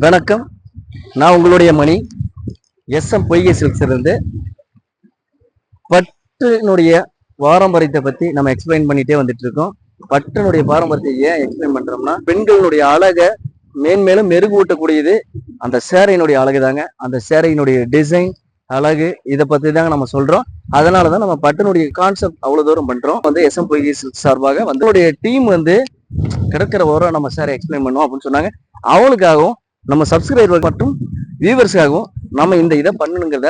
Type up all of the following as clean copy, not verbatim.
வணக்கம். நான் உங்களுடைய மணி எஸ்எம் பொய்கை சில்க்ஸ்லேருந்து பட்டினுடைய பாரம்பரியத்தை பற்றி நம்ம எக்ஸ்பிளைன் பண்ணிட்டே வந்துட்டு இருக்கோம். பட்டினுடைய பாரம்பரியத்தை ஏன் எக்ஸ்பிளைன் பண்றோம்னா, பெண்களுடைய அழகை மேன்மேலும் மெருகூட்டக்கூடியது அந்த சேரையினுடைய அழகு தாங்க. அந்த சேரையினுடைய டிசைன் அழகு இதை பற்றி தாங்க நம்ம சொல்றோம். அதனால தான் நம்ம பட்டினுடைய கான்செப்ட் அவ்வளோ தூரம் பண்றோம். எஸ்எம் பொய்கை சில்க்ஸ் சார்பாக டீம் கிடைக்கிற ஓரம் நம்ம சேரை எக்ஸ்பிளைன் பண்ணுவோம் அப்படின்னு சொன்னாங்க. அவங்களுக்காகவும் நம்ம சப்ஸ்கிரைபர் மற்றும் வியூவர்ஸுக்காகவும் நம்ம இந்த இதை பண்ணணுங்கிறத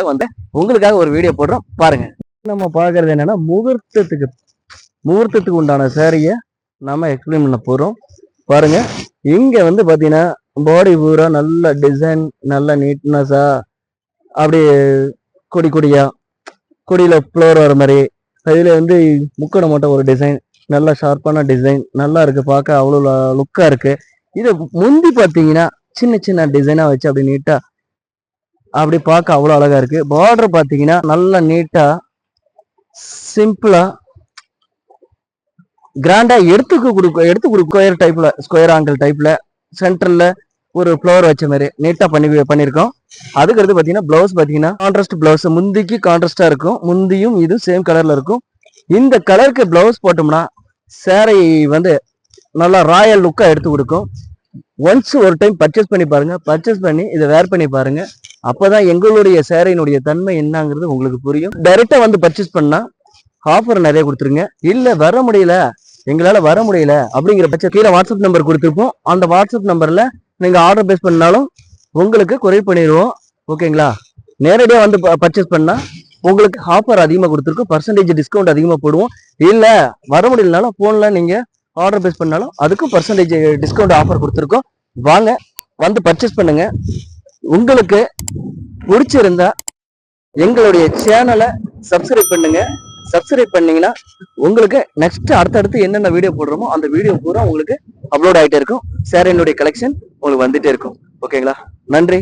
உங்களுக்காக ஒரு வீடியோ போடுறோம், பாருங்க. நம்ம பார்க்கறது என்னன்னா, முகூர்த்தத்துக்கு உண்டான சேரையை நம்ம எக்ஸ்பிளைன் பண்ண போறோம். பாருங்க, இங்க பாத்தீங்கன்னா பாடி பூரா நல்ல டிசைன், நல்ல நீட்னஸா, அப்படியே கொடியில ஃப்ளோர் வர மாதிரி, இதுல முக்கடை மட்டும் ஒரு டிசைன், நல்லா ஷார்ப்பான டிசைன், நல்லா இருக்கு, பார்க்க அவ்வளோ லுக்கா இருக்கு. இது முந்தி பார்த்தீங்கன்னா சின்ன சின்ன டிசைனா வச்சு அப்படி நீட்டா அப்படி பார்க்க அவ்வளோ அழகா இருக்கு. பார்டர் பார்த்தீங்கன்னா நல்லா நீட்டா சிம்பிளா கிராண்டா எடுத்து கொடுக்க ஸ்கொயர் ஆங்கிள் டைப்ல சென்டர்ல ஒரு ஃப்ளவர் வச்ச மாதிரி நீட்டா பண்ணியிருக்கோம். அதுக்கடுத்து பார்த்தீங்கன்னா பிளவுஸ் பார்த்தீங்கன்னா கான்ட்ராஸ்ட் பிளவுஸ், முந்திக்கு கான்ட்ராஸ்டா இருக்கும். முந்தியும் இது சேம் கலர்ல இருக்கும். இந்த கலருக்கு பிளவுஸ் போட்டோம்னா சேரை நல்லா ராயல் லுக்கா எடுத்து கொடுக்கும். ஒன்ஸ் ஒரு டைம் பர்ச்சேஸ் பண்ணி பாருங்க, பர்ச்சேஸ் பண்ணி இதை வேர் பண்ணி பாருங்க. அப்பதான் எங்களுடைய சேரையினுடைய தன்மை என்னங்கிறது உங்களுக்கு புரியும். டைரக்டா பர்ச்சேஸ் பண்ணா ஆஃபர் நிறைய கொடுத்துருங்க. இல்ல எங்களால வர முடியல அப்படிங்கிற பட்ச கீழே வாட்ஸ்அப் நம்பர் கொடுத்துருப்போம். அந்த வாட்ஸ்அப் நம்பர்ல நீங்க ஆர்டர் பேஸ் பண்ணாலும் உங்களுக்கு குறைவு பண்ணிடுவோம். ஓகேங்களா? நேரடியா பர்ச்சேஸ் பண்ணா உங்களுக்கு ஆஃபர் அதிகமா கொடுத்துருக்கோம், பர்சன்டேஜ் டிஸ்கவுண்ட் அதிகமா போடுவோம். இல்ல வர முடியலனாலும் போன்ல நீங்க ஆர்டர் பேஸ் பண்ணாலும் அதுக்கும் பர்சன்டேஜ் டிஸ்கவுண்ட் ஆஃபர் கொடுத்துருக்கோம். வாங்க பர்ச்சேஸ் பண்ணுங்க. உங்களுக்கு பிடிச்சிருந்தா எங்களுடைய சேனலை சப்ஸ்கிரைப் பண்ணுங்க. சப்ஸ்கிரைப் பண்ணீங்கன்னா உங்களுக்கு நெக்ஸ்ட் அடுத்தடுத்து என்னென்ன வீடியோ போடுறோமோ அந்த வீடியோ பூரா உங்களுக்கு அப்லோட் ஆகிட்டே இருக்கும். சேரையினுடைய கலெக்ஷன் உங்களுக்கு வந்துட்டே இருக்கும். ஓகேங்களா? நன்றி.